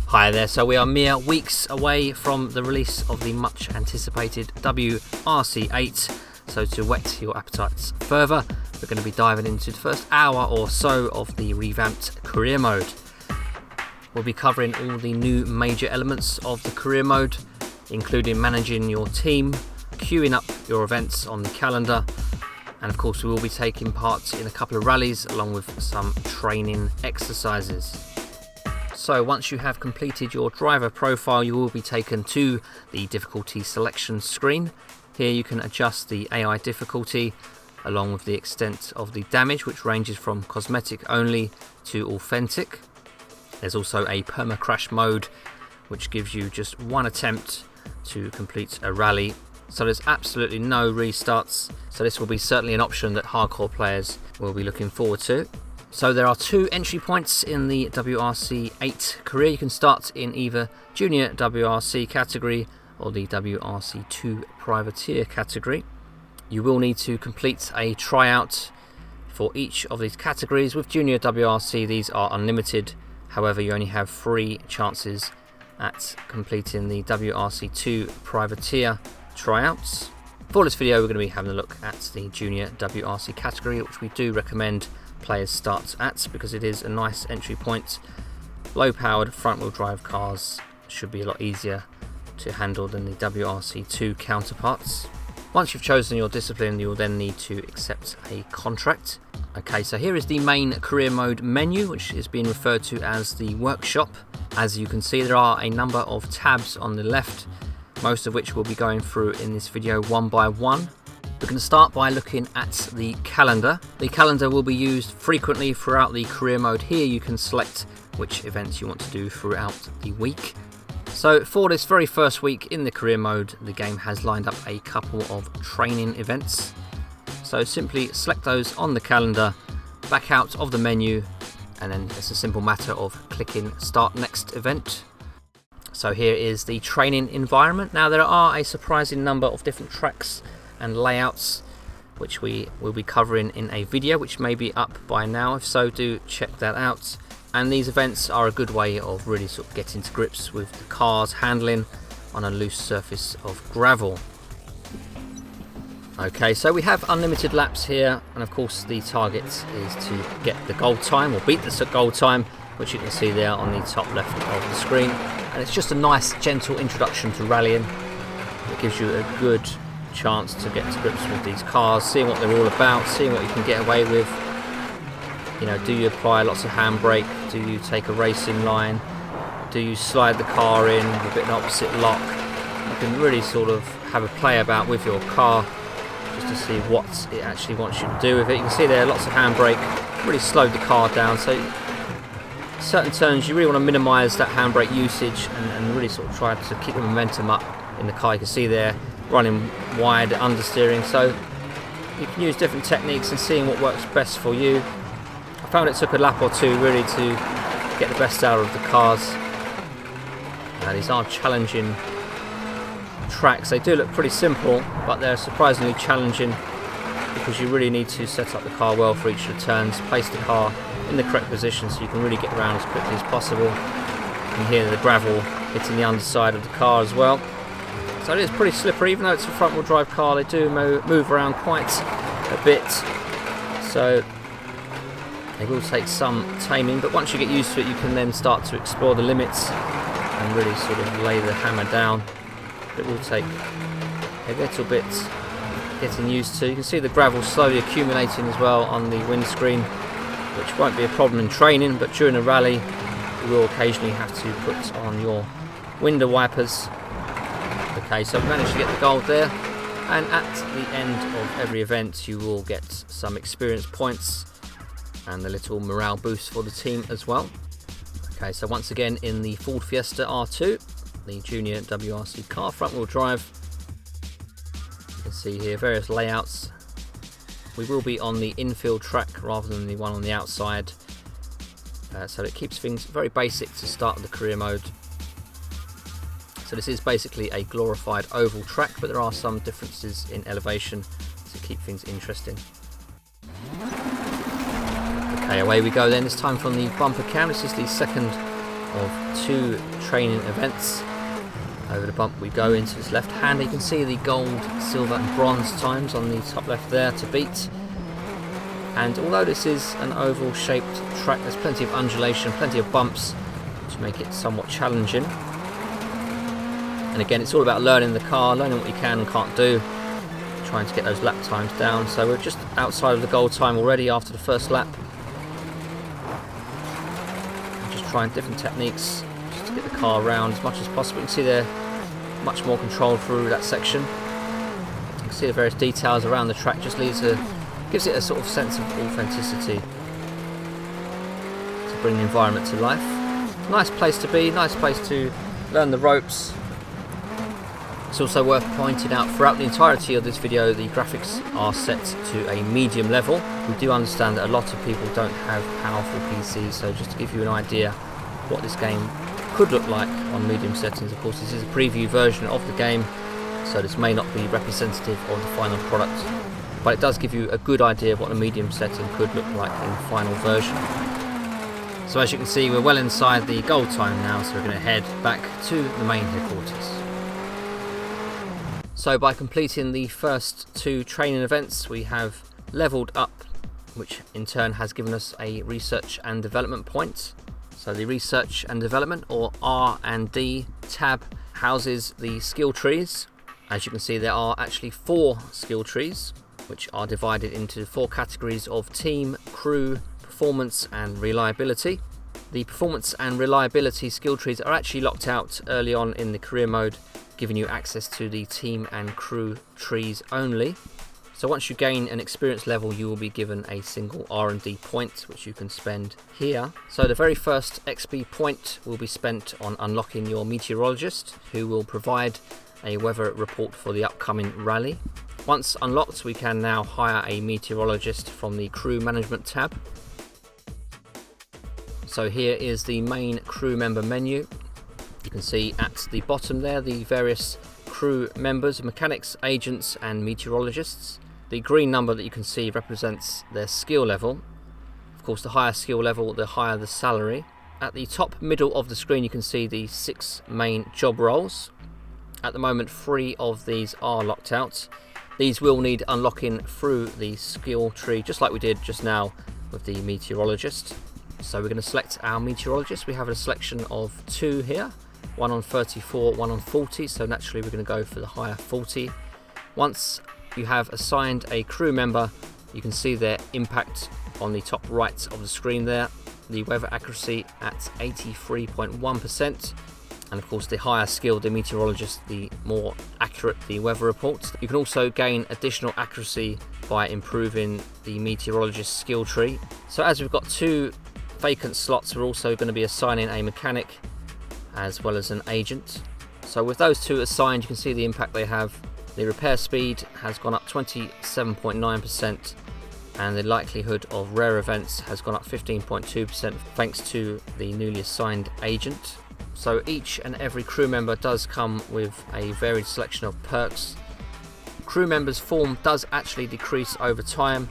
Hi there, so we are mere weeks away from the release of the much anticipated WRC 8, so to whet your appetites further, we're going to be diving into the first hour or so of the revamped career mode. We'll be covering all the new major elements of the career mode, including managing your team, queuing up your events on the calendar, and of course we will be taking part in a couple of rallies along with some training exercises. So once you have completed your driver profile, you will be taken to the difficulty selection screen. Here you can adjust the AI difficulty along with the extent of the damage, which ranges from cosmetic only to authentic. There's also a perma-crash mode, which gives you just one attempt to complete a rally. So there's absolutely no restarts. So this will be certainly an option that hardcore players will be looking forward to. So there are two entry points in the WRC 8 career. You can start in either Junior WRC category or the WRC 2 Privateer category. You will need to complete a tryout for each of these categories. With Junior WRC, these are unlimited. However, you only have 3 chances at completing the WRC 2 Privateer tryouts. For this video, we're going to be having a look at the Junior WRC category, which we do recommend players start at because it is a nice entry point. Low powered front wheel drive cars should be a lot easier to handle than the WRC 2 counterparts. Once you've chosen your discipline, you will then need to accept a contract. Okay, so here is the main career mode menu, which is being referred to as the workshop. As you can see, there are a number of tabs on the left, most of which we'll be going through in this video one by one. We're going to start by looking at the calendar. The calendar will be used frequently throughout the career mode. Here you can select which events you want to do throughout the week. So for this very first week in the career mode, the game has lined up a couple of training events. So simply select those on the calendar, back out of the menu, and then it's a simple matter of clicking Start Next Event. So here is the training environment. Now there are a surprising number of different tracks and layouts which we will be covering in a video, which may be up by now. If so, do check that out. And these events are a good way of really sort of getting to grips with the car's handling on a loose surface of gravel. Okay, so we have unlimited laps here, and of course the target is to get the goal time or beat the goal time, which you can see there on the top left of the screen. And it's just a nice gentle introduction to rallying. It gives you a good chance to get to grips with these cars, seeing what they're all about, seeing what you can get away with. You know, do you apply lots of handbrake? Do you take a racing line? Do you slide the car in with a bit of an opposite lock? You can really sort of have a play about with your car just to see what it actually wants you to do with it. You can see there lots of handbrake, really slowed the car down. So certain turns you really want to minimise that handbrake usage and really sort of try to keep the momentum up in the car. You can see there running wide, understeering, so you can use different techniques and seeing what works best for you. I found it took a lap or two really to get the best out of the cars. These are challenging tracks. They do look pretty simple, but they're surprisingly challenging because you really need to set up the car well for each of the turns, place the car in the correct position so you can really get around as quickly as possible. You can hear the gravel hitting the underside of the car as well. So it is pretty slippery. Even though it's a front wheel drive car, they do move around quite a bit, so they will take some taming, but once you get used to it you can then start to explore the limits and really sort of lay the hammer down. It will take a little bit getting used to. You can see the gravel slowly accumulating as well on the windscreen, which won't be a problem in training, but during a rally you will occasionally have to put on your window wipers. Okay, so we managed to get the gold there, and at the end of every event you will get some experience points and a little morale boost for the team as well. Okay, so once again in the Ford Fiesta R2, the Junior WRC car, front wheel drive. You can see here various layouts. We will be on the infield track rather than the one on the outside, so it keeps things very basic to start the career mode. So this is basically a glorified oval track, but there are some differences in elevation to keep things interesting. Okay, away we go then, this time from the bumper cam. This is the second of 2 training events. Over the bump we go into this left hand. You can see the gold, silver and bronze times on the top left there to beat. And although this is an oval shaped track, there's plenty of undulation, plenty of bumps to make it somewhat challenging. And again, it's all about learning the car, learning what you can and can't do, trying to get those lap times down. So we're just outside of the goal time already after the first lap. Just trying different techniques just to get the car around as much as possible. You can see they're much more controlled through that section. You can see the various details around the track, just gives it a sort of sense of authenticity to bring the environment to life. Nice place to be, nice place to learn the ropes. It's also worth pointing out throughout the entirety of this video the graphics are set to a medium level. We do understand that a lot of people don't have powerful PCs, so just to give you an idea what this game could look like on medium settings. Of course, this is a preview version of the game, so this may not be representative of the final product, but it does give you a good idea of what a medium setting could look like in the final version. So as you can see, we're well inside the goal time now, so we're going to head back to the main headquarters. So by completing the first 2 training events, we have leveled up, which in turn has given us a research and development point. So the research and development, or R&D tab, houses the skill trees. As you can see, there are actually 4 skill trees, which are divided into 4 categories of team, crew, performance and reliability. The performance and reliability skill trees are actually locked out early on in the career mode, giving you access to the team and crew trees only. So once you gain an experience level, you will be given a single R&D point, which you can spend here. So the very first XP point will be spent on unlocking your meteorologist, who will provide a weather report for the upcoming rally. Once unlocked, we can now hire a meteorologist from the crew management tab. So here is the main crew member menu. You can see at the bottom there the various crew members, mechanics, agents and meteorologists. The green number that you can see represents their skill level. Of course, the higher skill level, the higher the salary. At the top middle of the screen you can see the 6 main job roles. At the moment 3 of these are locked out. These will need unlocking through the skill tree, just like we did just now with the meteorologist. So we're going to select our meteorologist. We have a selection of 2 here, one on 34, one on 40, so naturally we're going to go for the higher 40. Once you have assigned a crew member, you can see their impact on the top right of the screen there. The weather accuracy at 83.1%. And of course, the higher skilled the meteorologist, the more accurate the weather reports. You can also gain additional accuracy by improving the meteorologist skill tree. So as we've got 2 vacant slots, we're also going to be assigning a mechanic as well as an agent. So with those 2 assigned, you can see the impact they have. The repair speed has gone up 27.9%, and the likelihood of rare events has gone up 15.2% thanks to the newly assigned agent. So each and every crew member does come with a varied selection of perks. Crew members' form does actually decrease over time,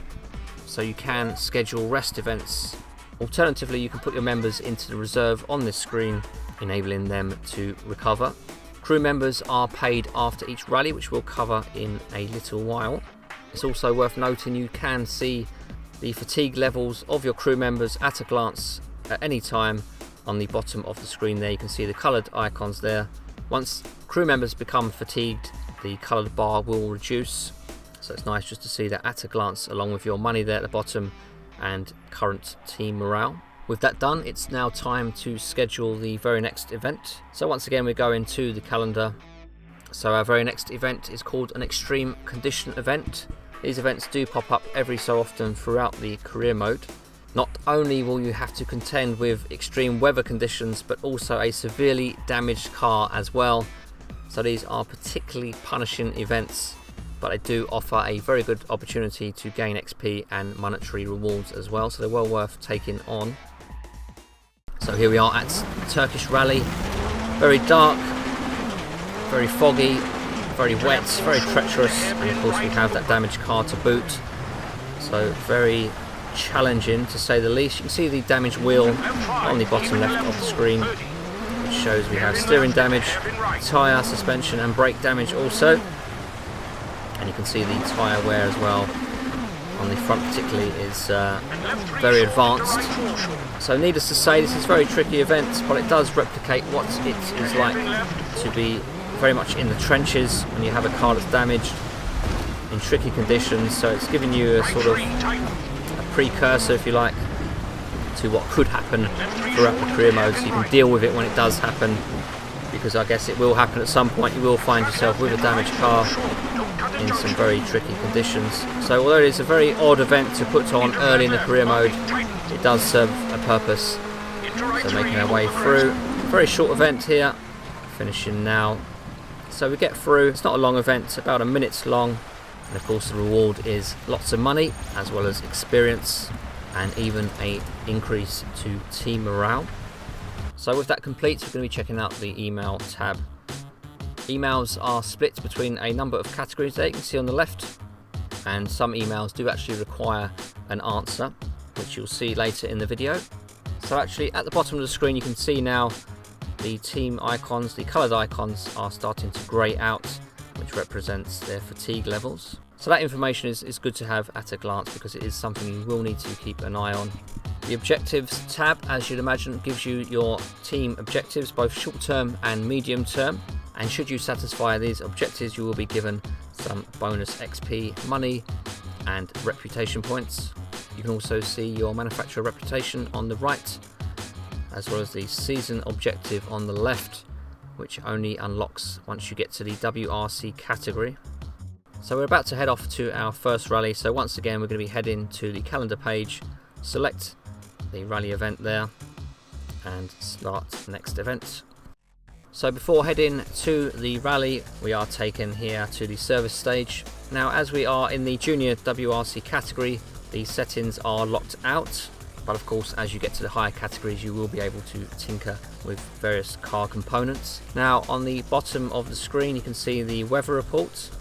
so you can schedule rest events. Alternatively, you can put your members into the reserve on this screen, enabling them to recover. Crew members are paid after each rally, which we'll cover in a little while. It's also worth noting you can see the fatigue levels of your crew members at a glance at any time. On the bottom of the screen there you can see the coloured icons there. Once crew members become fatigued, the coloured bar will reduce, so it's nice just to see that at a glance, along with your money there at the bottom and current team morale. With that done, it's now time to schedule the very next event. So once again we go into the calendar. So our very next event is called an extreme condition event. These events do pop up every so often throughout the career mode. Not only will you have to contend with extreme weather conditions, but also a severely damaged car as well. So these are particularly punishing events, but they do offer a very good opportunity to gain XP and monetary rewards as well, so they're well worth taking on. So here we are at Turkish Rally. Very dark, very foggy, very wet, very treacherous, and of course we have that damaged car to boot. So very challenging to say the least. You can see the damaged wheel on the bottom left of the screen. which shows we have steering damage, tyre, suspension and brake damage also. And you can see the tyre wear as well on the front particularly is very advanced. So needless to say, this is a very tricky event, but it does replicate what it is like to be very much in the trenches when you have a car that's damaged in tricky conditions. So it's giving you a sort of a precursor, if you like, to what could happen throughout the career mode, so you can deal with it when it does happen, because I guess it will happen at some point. You will find yourself with a damaged car in some very tricky conditions. So although it is a very odd event to put on early in the career mode, it does serve a purpose. So making our way through, very short event here, finishing now. So we get through, it's not a long event, about a minute long, and of course the reward is lots of money as well as experience and even a increase to team morale. So with that complete, we're going to be checking out the email tab. Emails are split between a number of categories there, you can see on the left, and some emails do actually require an answer, which you'll see later in the video. So actually at the bottom of the screen you can see now the team icons, the coloured icons are starting to grey out, which represents their fatigue levels. So that information is good to have at a glance, because it is something you will need to keep an eye on. The objectives tab, as you'd imagine, gives you your team objectives, both short term and medium term. And should you satisfy these objectives, you will be given some bonus XP, money and reputation points. You can also see your manufacturer reputation on the right, as well as the season objective on the left, which only unlocks once you get to the WRC category. So we're about to head off to our first rally. So once again, we're going to be heading to the calendar page, select the rally event there and start next event. So before heading to the rally, we are taken here to the service stage. Now, as we are in the junior WRC category, the settings are locked out, but of course as you get to the higher categories you will be able to tinker with various car components. Now on the bottom of the screen you can see the weather report.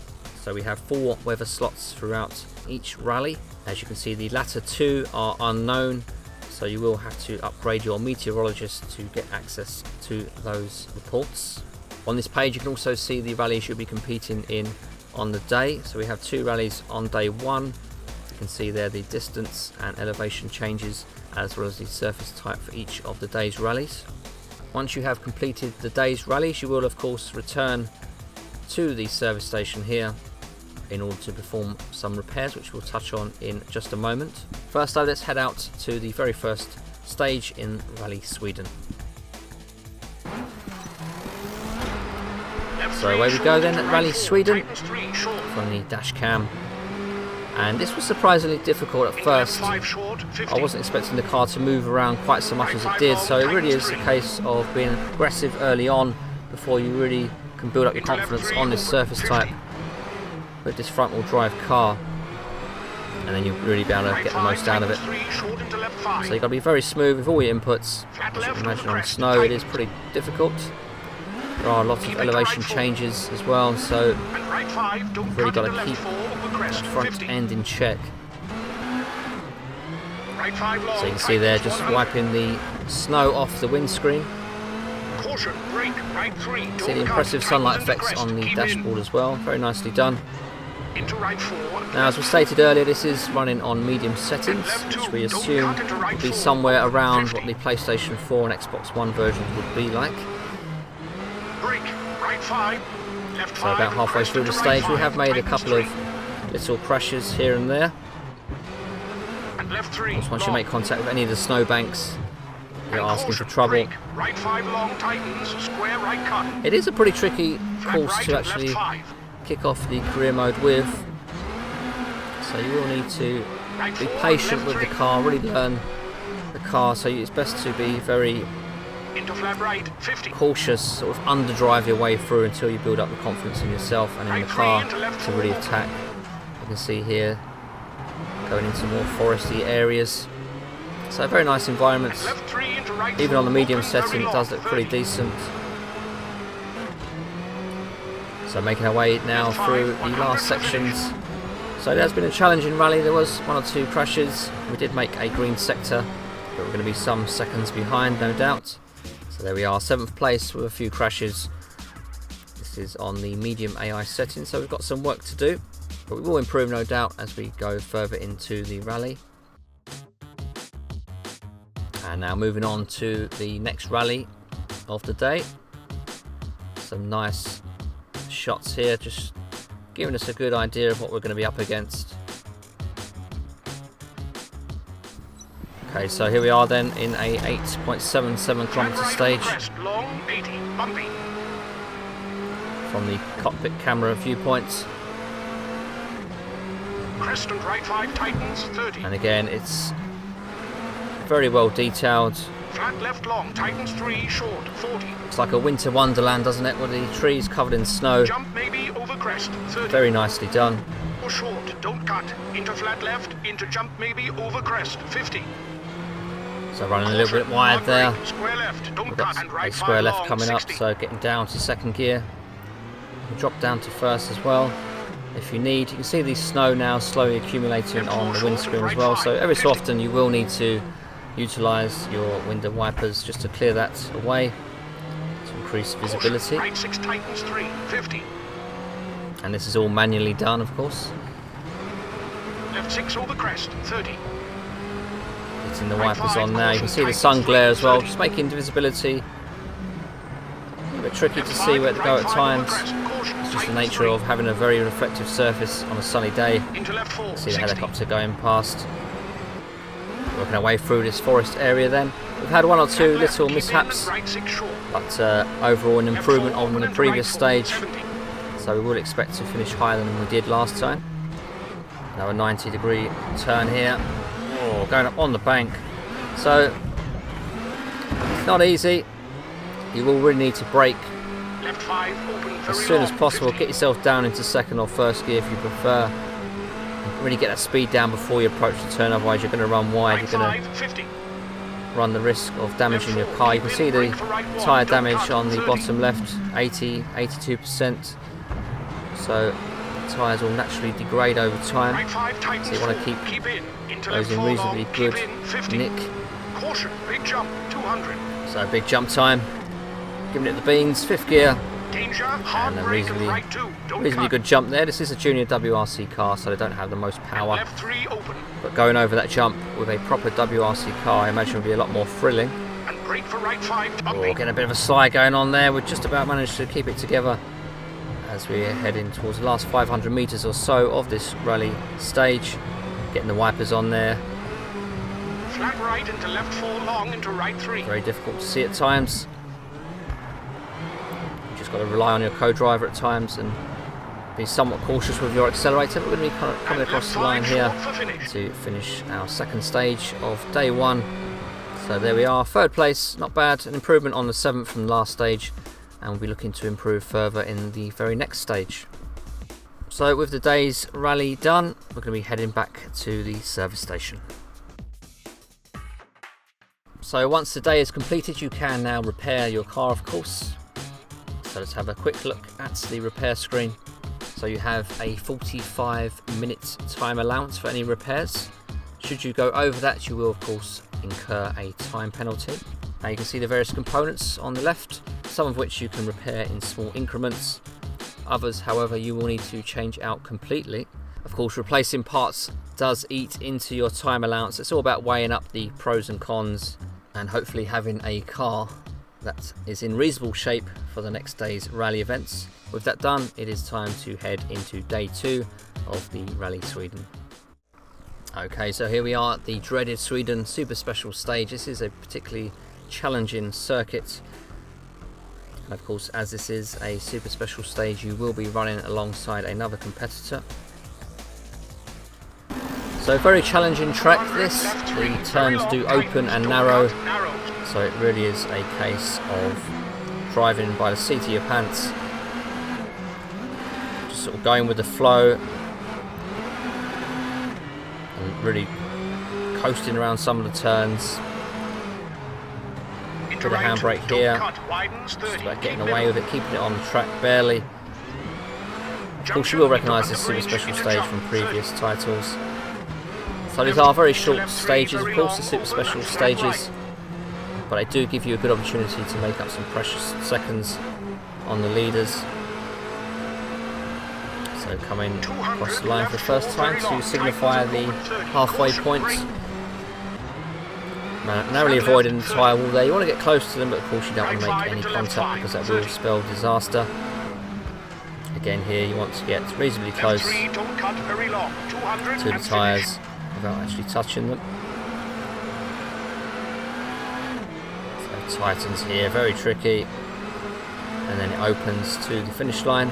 So we have 4 weather slots throughout each rally. As you can see, the latter 2 are unknown, so you will have to upgrade your meteorologist to get access to those reports. On this page you can also see the rallies you'll be competing in on the day. So we have 2 rallies on day 1. You can see there the distance and elevation changes, as well as the surface type for each of the day's rallies. Once you have completed the day's rallies, you will of course return to the service station here in order to perform some repairs, which we'll touch on in just a moment. First though, let's head out to the very first stage in Rally Sweden. So away we go then at Rally Sweden from the dash cam. And this was surprisingly difficult at first. I wasn't expecting the car to move around quite so much as it did, so it really is a case of being aggressive early on before you really can build up your confidence on this surface type with this front wheel drive car, and then you'll really be able to get the most out of it. So you've got to be very smooth with all your inputs. As you can imagine, on snow it is pretty difficult. There are lots of elevation changes as well, so you've really got to keep that front end in check. So you can see there, just wiping the snow off the windscreen. See the impressive sunlight effects on the dashboard as well, very nicely done. Now, as we stated earlier, this is running on medium settings, which we assume will be somewhere around what the PlayStation 4 and Xbox One versions would be like. So about halfway through the stage we have made a couple of little crashes here and there. Of course, once you make contact with any of the snowbanks, you're asking for trouble. It is a pretty tricky course to actually kick off the career mode with, so you will need to be patient with the car, really learn the car, so it's best to be very cautious, sort of underdrive your way through until you build up the confidence in yourself and in the car to really attack. You can see here going into more foresty areas, so very nice environments. Even on the medium setting it does look pretty decent. So making our way now through the last sections. So it has been a challenging rally. There was 1 or 2 crashes. We did make a green sector, but we're going to be some seconds behind, no doubt. So So there we are, 7th place with a few crashes. This is on the medium AI setting, so we've got some work to do, but we will improve no doubt as we go further into the rally. And now moving on to the next rally of the day. Some nice shots here, just giving us a good idea of what we're going to be up against. Okay, so here we are then in a 8.77 kilometre stage from the cockpit camera viewpoint. Crest and right 5 tightens 30. And again, it's very well detailed. Flat left long tightens 3 short 40. It's like a winter wonderland, doesn't it, with the trees covered in snow. Jump maybe over crest 30. Very nicely done. Or short, don't cut. Into flat left, into jump maybe over crest 50. So running a little bit wide there. Square left, don't We've got cut. And right a square left long, coming up, 60. so getting down to second gear. We'll drop down to first as well if you need. You can see the snow now slowly accumulating on the windscreen as well, so every so often you will need to utilise your window wipers just to clear that away to increase visibility. Right 6 tightens 3 50. And this is all manually done, of course. Left 6 over crest 30. Getting the wipers on now. You can see the sun glare as well, just making visibility a bit tricky to see where to go at times. It's just the nature of having a very reflective surface on a sunny day. See the helicopter going past. Working our way through this forest area then. We've had 1 or 2 little mishaps, but overall an improvement on the previous stage. So we will expect to finish higher than we did last time. Now a 90-degree turn here. Oh, going up on the bank. So it's not easy. You will really need to brake as soon as possible. Get yourself down into second or first gear if you prefer. Really get that speed down before you approach the turn, otherwise you're going to run wide. You're going to run the risk of damaging your car. You can see the tyre damage on the bottom left, 82%. So the tyres will naturally degrade over time. So you want to keep those in reasonably good nick. So big jump time. Giving it the beans, 5th gear. And a reasonably good jump there. This is a junior WRC car, so they don't have the most power. But going over that jump with a proper WRC car, I imagine would be a lot more thrilling. Oh, getting a bit of a slide going on there. We've just about managed to keep it together as we're heading towards the last 500 metres or so of this rally stage. Getting the wipers on there. Flat right into left 4 long into right 3. Very difficult to see at times. Got to rely on your co-driver at times and be somewhat cautious with your accelerator. We're going to be kind of coming across the line here to finish our second stage of day 1. So there we are, 3rd place, not bad, an improvement on the 7th from the last stage, and we'll be looking to improve further in the very next stage. So with the day's rally done, we're going to be heading back to the service station. So once the day is completed, you can now repair your car, of course. So let's have a quick look at the repair screen. So you have a 45-minute time allowance for any repairs. Should you go over that, you will of course incur a time penalty. Now you can see the various components on the left, some of which you can repair in small increments. Others, however, you will need to change out completely. Of course, replacing parts does eat into your time allowance. It's all about weighing up the pros and cons and hopefully having a car that is in reasonable shape for the next day's rally events. With that done, it is time to head into day 2 of the Rally Sweden. Okay, so here we are at the dreaded Sweden Super Special stage. This is a particularly challenging circuit. And of course, as this is a Super Special stage, you will be running alongside another competitor. So very challenging track this. The turns do open and narrow. So it really is a case of driving by the seat of your pants. Just sort of going with the flow. And really coasting around some of the turns. Bit of handbrake here. Just about getting away with it, keeping it on the track barely. Of course you will recognise this Super Special stage from previous titles. So these are very short stages, of course, the Super Special stages. but they do give you a good opportunity to make up some precious seconds on the leaders. So coming across the line for the first time to signify the halfway point. Narrowly avoiding the tyre wall there. You want to get close to them, but of course you don't want to make any contact because that will spell disaster. Again here you want to get reasonably close to the tyres without actually touching them. So tightens here, very tricky, and then it opens to the finish line.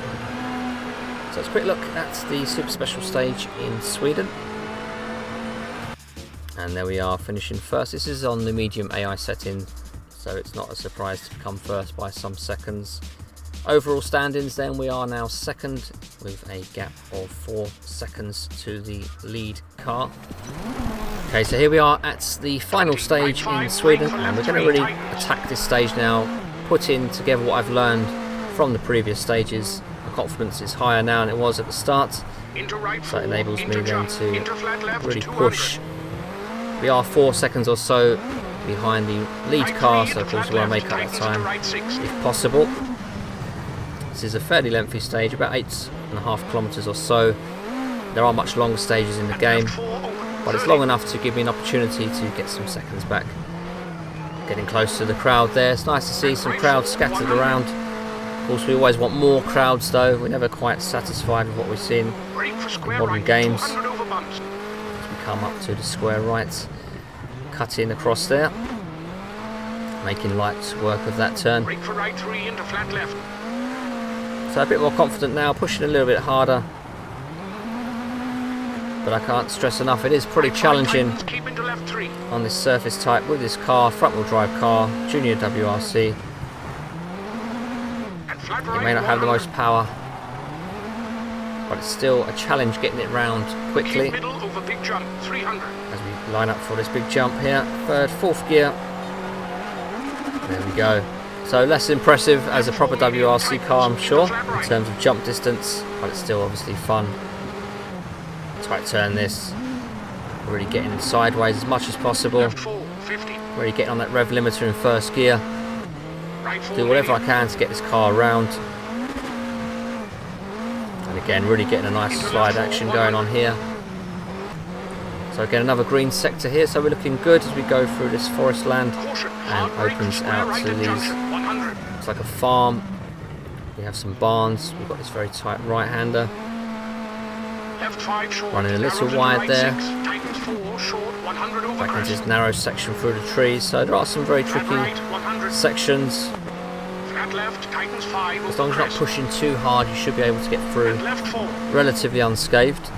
So let's quick look at the super special stage in Sweden. And there we are, finishing first. This is on the medium AI setting, so it's not a surprise to come first by some seconds. Overall standings then, we are now second with a gap of 4 seconds to the lead car. Okay, so here we are at the final stage in Sweden, and we're going to really attack this stage now, put in together what I've learned from the previous stages. My confidence is higher now than it was at the start, so it enables me then to really push. We are 4 seconds or so behind the lead car, so of course we want to make up that time if possible. This is a fairly lengthy stage, about 8.5 kilometers or so. There are much longer stages in the game, but it's long enough to give me an opportunity to get some seconds back. Getting close to the crowd there. It's nice to see some crowds scattered around. Of course we always want more crowds though. We're never quite satisfied with what we've seen in modern games. Come up to the square right, cut in across there, making light work of that turn. So a bit more confident now, pushing a little bit harder, but I can't stress enough, it is pretty challenging on this surface type with this car, front wheel drive car, junior WRC. It may not have the most power, but it's still a challenge getting it round quickly as we line up for this big jump here. Third, fourth gear. There we go. So less impressive as a proper WRC car, I'm sure, in terms of jump distance, but it's still obviously fun. Tight turn this. Really getting sideways as much as possible. Really getting on that rev limiter in first gear. Do whatever I can to get this car around. Again, really getting a nice slide action going on here. So again, another green sector here, so we're looking good as we go through this forest land and opens out to these, it's like a farm. We have some barns, we've got this very tight right-hander. Running a little wide there. Back into this narrow section through the trees, so there are some very tricky sections. As long as you're not pushing too hard, you should be able to get through relatively unscathed.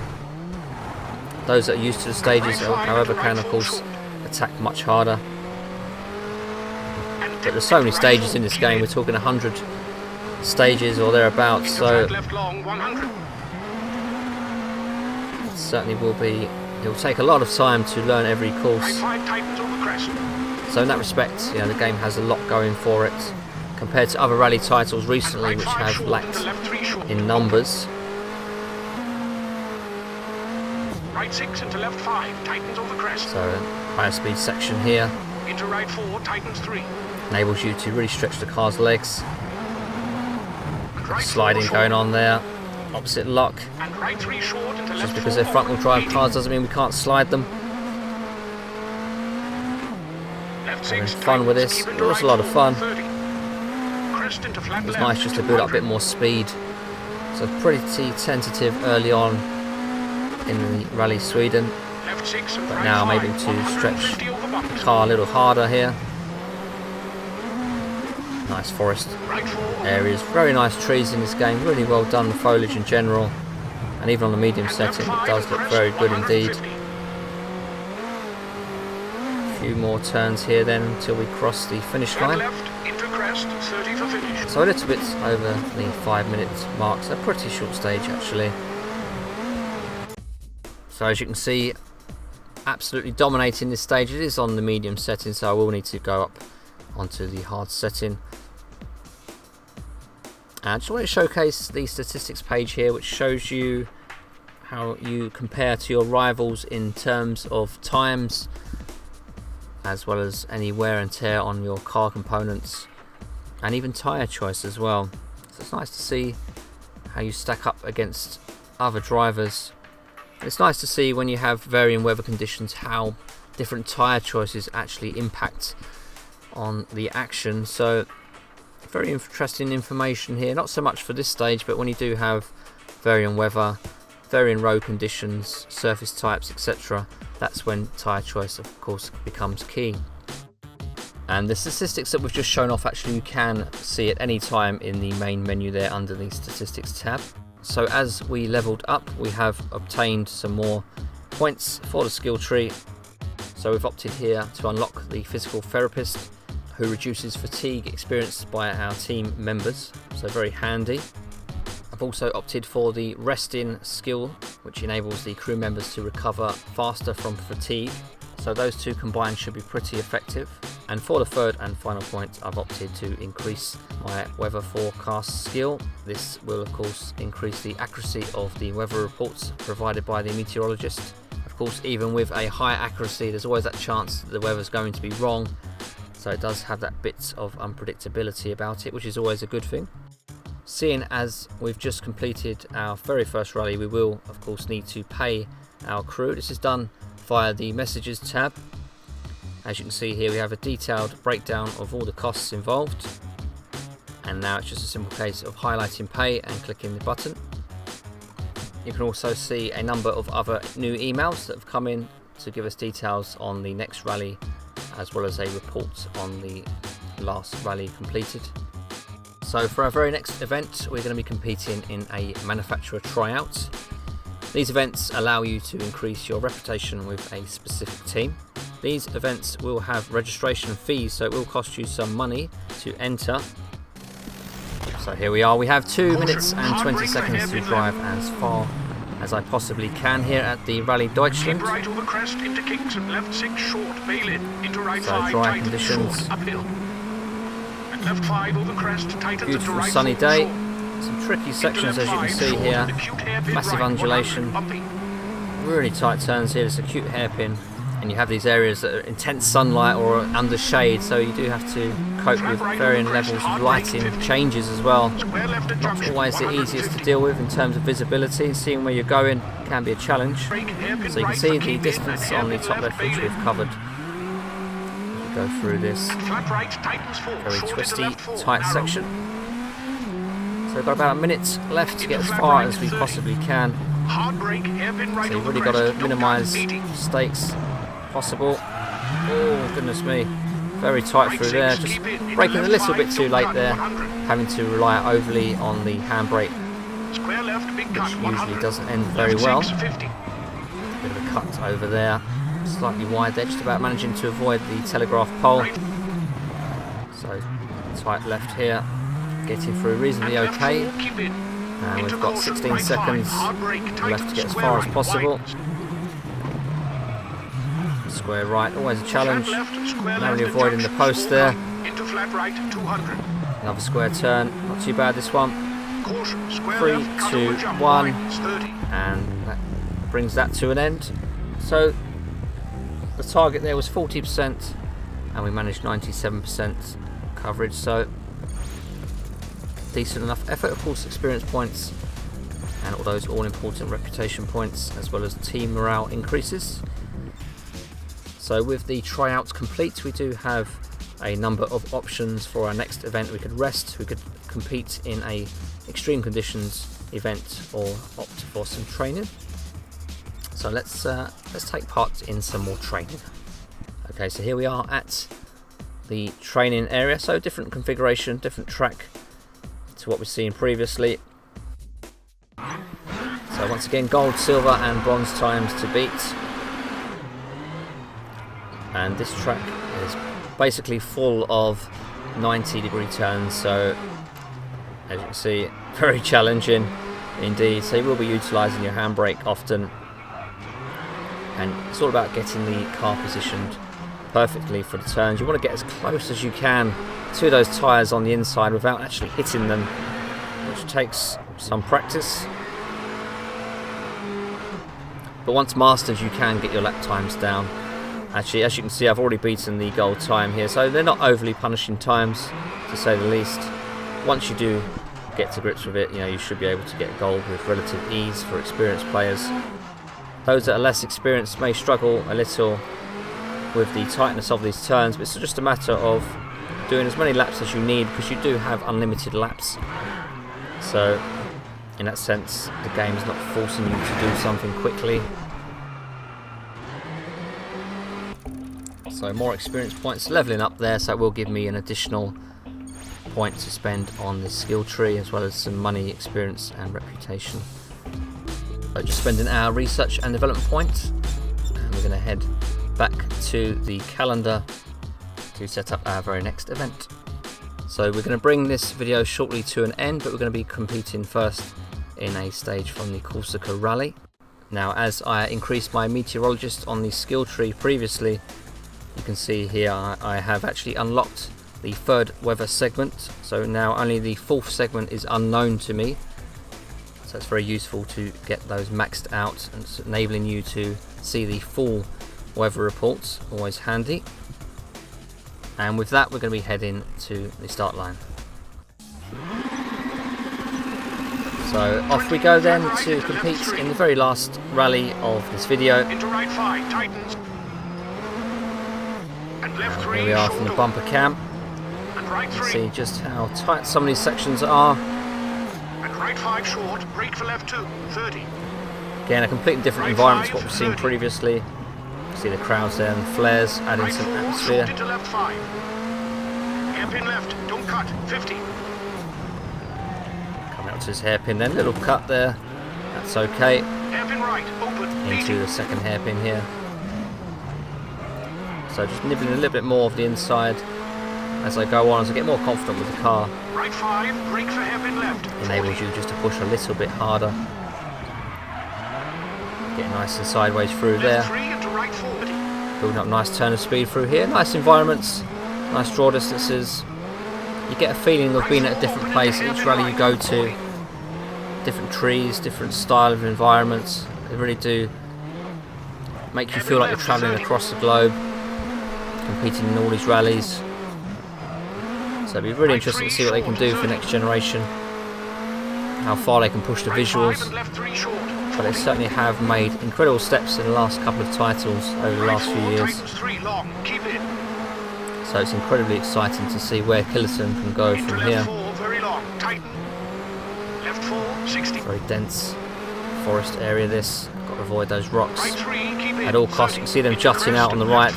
Those that are used to the stages, however, can of course attack much harder. But there's so many stages in this game, we're talking 100 stages or thereabouts, so it certainly will be, it will take a lot of time to learn every course. So in that respect, you know, the game has a lot going for it compared to other rally titles recently which have lacked in numbers. Right 6 into left 5, tightens over crest. So higher speed section here. Into right 4, tightens 3. Enables you to really stretch the car's legs. Sliding going on there. Opposite lock. And right 3 short into left. Just because they're front wheel drive cars doesn't mean we can't slide them. Having fun with this. It was a lot of fun. It was nice just to build up a bit more speed. So pretty tentative early on in the Rally Sweden, but now I'm able to stretch the car a little harder here. Nice forest areas, very nice trees in this game, really well done, the foliage in general, and even on the medium setting it does look very good indeed. A few more turns here then until we cross the finish line. So a little bit over the 5 minute mark, so a pretty short stage actually. So as you can see, absolutely dominating this stage. It is on the medium setting, so I will need to go up onto the hard setting. And I just want to showcase the statistics page here, which shows you how you compare to your rivals in terms of times. as well as any wear and tear on your car components, and even tyre choice as well. So it's nice to see how you stack up against other drivers. It's nice to see when you have varying weather conditions how different tyre choices actually impact on the action. So very interesting information here, not so much for this stage, but when you do have varying weather, varying road conditions, surface types, etc., that's when tyre choice of course becomes key. And the statistics that we've just shown off, actually you can see at any time in the main menu there under the statistics tab. So as we leveled up, we have obtained some more points for the skill tree. So we've opted here to unlock the physical therapist, who reduces fatigue experienced by our team members, so very handy. I've also opted for the resting skill, which enables the crew members to recover faster from fatigue. So those two combined should be pretty effective. And for the third and final point, I've opted to increase my weather forecast skill. This will of course increase the accuracy of the weather reports provided by the meteorologist. Of course, even with a high accuracy, there's always that chance that the weather's going to be wrong. So it does have that bit of unpredictability about it, which is always a good thing. Seeing as we've just completed our very first rally, we will of course need to pay our crew. This is done via the messages tab. As you can see here, we have a detailed breakdown of all the costs involved, and now it's just a simple case of highlighting pay and clicking the button. You can also see a number of other new emails that have come in to give us details on the next rally, as well as a report on the last rally completed. So for our very next event, we're going to be competing in a manufacturer tryout. These events allow you to increase your reputation with a specific team. These events will have registration fees, so it will cost you some money to enter. So here we are, we have 2 minutes and 20 seconds to drive as far as I possibly can here at the Rally Deutschland. Keep right over crest into kinks and left 6 short, bail in, into right So 5, dry tight conditions. short, uphill. And left 5 over crest, tightens into Beautiful right sunny 4, day. short. Some tricky sections Into as you can left see 5, here. short, acute hairpin Massive right, undulation. 100, Really tight turns here, there's a cute hairpin. And you have these areas that are intense sunlight or under shade, so you do have to cope with varying levels of lighting changes as well. Not always the easiest to deal with in terms of visibility. Seeing where you're going can be a challenge. So you can see the distance on the top left, which we've covered. We go through this very twisty, tight section. So we've got about a minute left to get as far as we possibly can. So you've really got to minimise mistakes possible. Oh goodness me, very tight through there, just braking a little bit too late there, having to rely overly on the handbrake, which usually doesn't end very well. Bit of a cut over there, slightly wide there, just about managing to avoid the telegraph pole. So tight left here, getting through reasonably okay, and we've got 16 seconds left to get as far as possible. Square right, always a challenge, narrowly avoiding the post there. Another square turn, not too bad this one. 3, 2, 1, and that brings that to an end. So the target there was 40%, and we managed 97% coverage, so decent enough effort. Of course, experience points and all those all-important reputation points, as well as team morale increases. So with the tryouts complete, we do have a number of options for our next event. We could rest, we could compete in a extreme conditions event, or opt for some training. So let's take part in some more training. Okay, so here we are at the training area. So different configuration, different track to what we've seen previously. So once again, gold, silver and bronze times to beat. And this track is basically full of 90-degree turns, so as you can see, very challenging indeed. So you will be utilising your handbrake often, and it's all about getting the car positioned perfectly for the turns. You want to get as close as you can to those tyres on the inside without actually hitting them, which takes some practice. But once mastered, you can get your lap times down Actually, as you can see, I've already beaten the goal time here, so they're not overly punishing times, to say the least. Once you do get to grips with it, you know, you should be able to get gold with relative ease for experienced players. Those that are less experienced may struggle a little with the tightness of these turns, but it's just a matter of doing as many laps as you need, because you do have unlimited laps. So in that sense, the game is not forcing you to do something quickly. So more experience points levelling up there, so it will give me an additional point to spend on the skill tree, as well as some money, experience and reputation. So just spending our research and development points, and we're going to head back to the calendar to set up our very next event. So we're going to bring this video shortly to an end, but we're going to be competing first in a stage from the Turkish Rally. Now, as I increased my meteorologist on the skill tree previously, you can see here I have actually unlocked the third weather segment, so now only the fourth segment is unknown to me. So it's very useful to get those maxed out, and it's enabling you to see the full weather reports, always handy. And with that, we're going to be heading to the start line. So off we go then to compete in the very last rally of this video. Into right 5, tightens. And left 3, Here we are from the bumper cam. And right You can 3. see just how tight some of these sections are. And right 5 short, brake for left 2, 30. Again, a completely different environment to what we've seen previously. You see the crowds there and the flares adding Right some 4, atmosphere. short into left 5. Hairpin left, don't cut, 50. Coming up to his hairpin then, little cut there. That's okay. Hairpin right, open, Into the second hairpin here. So just nibbling a little bit more of the inside as I go on, as I get more confident with the car. Right 5, brake for hairpin left. Enables you just to push a little bit harder. Getting nice and sideways through there. Left 3 into right 40. Building up nice turn of speed through here. Nice environments, nice draw distances. You get a feeling of being at a different place each rally you go to. Different trees, different style of environments. They really do make you feel like you're travelling across the globe, competing in all these rallies. So it'll be really interesting to see what they can do for the next generation, how far they can push the visuals. But they certainly have made incredible steps in the last couple of titles over the last few years. So it's incredibly exciting to see where Killerton can go from here. Very dense forest area this. Got to avoid those rocks at all costs. You can see them jutting out on the right.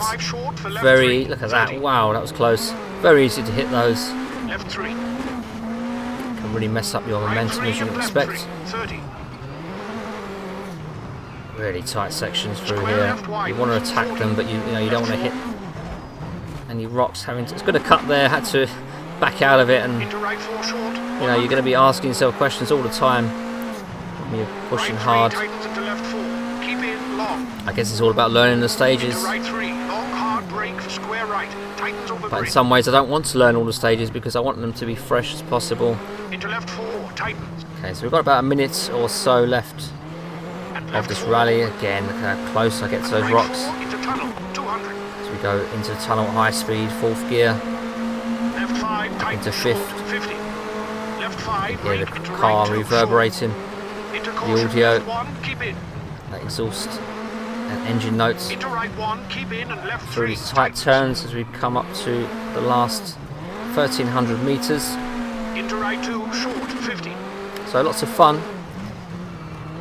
Very, look at that, wow, that was close. Very easy to hit those. Can really mess up your momentum, as you would expect. Really tight sections through here. You want to attack them, but you don't want to hit any rocks. It's got a cut there, had to back out of it, and you're going to be asking yourself questions all the time when you're pushing hard. I guess it's all about learning the stages. But in some ways I don't want to learn all the stages, because I want them to be fresh as possible. Okay, so we've got about a minute or so left of this rally. Again, look how close I get to those rocks. As we go into the tunnel at high speed, fourth gear, into fifth. Hear the car reverberating, the audio, that exhaust and engine notes through these tight turns as we come up to the last 1300 metres. So lots of fun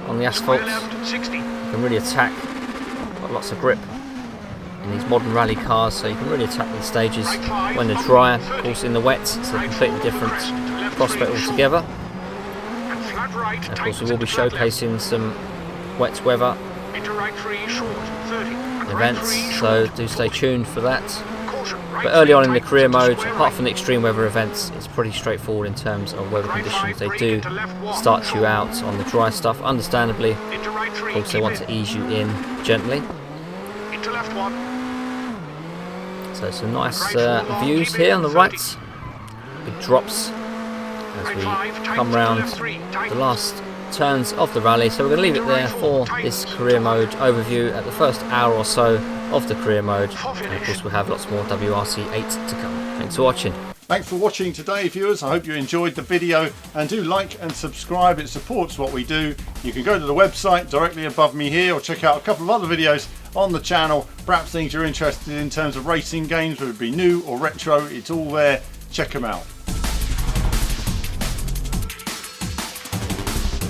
on the asphalt. You can really attack, got lots of grip in these modern rally cars, so you can really attack these stages when they're dry. Of course, in the wet it's a completely different prospect altogether. And of course we will be showcasing some wet weather events, so do stay tuned for that. But early on in the career mode, apart from the extreme weather events, it's pretty straightforward in terms of weather conditions. They do start you out on the dry stuff, understandably. Of course they want to ease you in gently. So some nice views here on the right. Big drops as we come round the last turns of the rally. So we're going to leave it there for this career mode overview at the first hour or so of the career mode. And of course we'll have lots more WRC 8 to come. Thanks for watching. Thanks for watching today, viewers. I hope you enjoyed the video, and do like and subscribe. It supports what we do. You can go to the website directly above me here, or check out a couple of other videos on the channel. Perhaps things you're interested in terms of racing games, whether it be new or retro. It's all there. Check them out.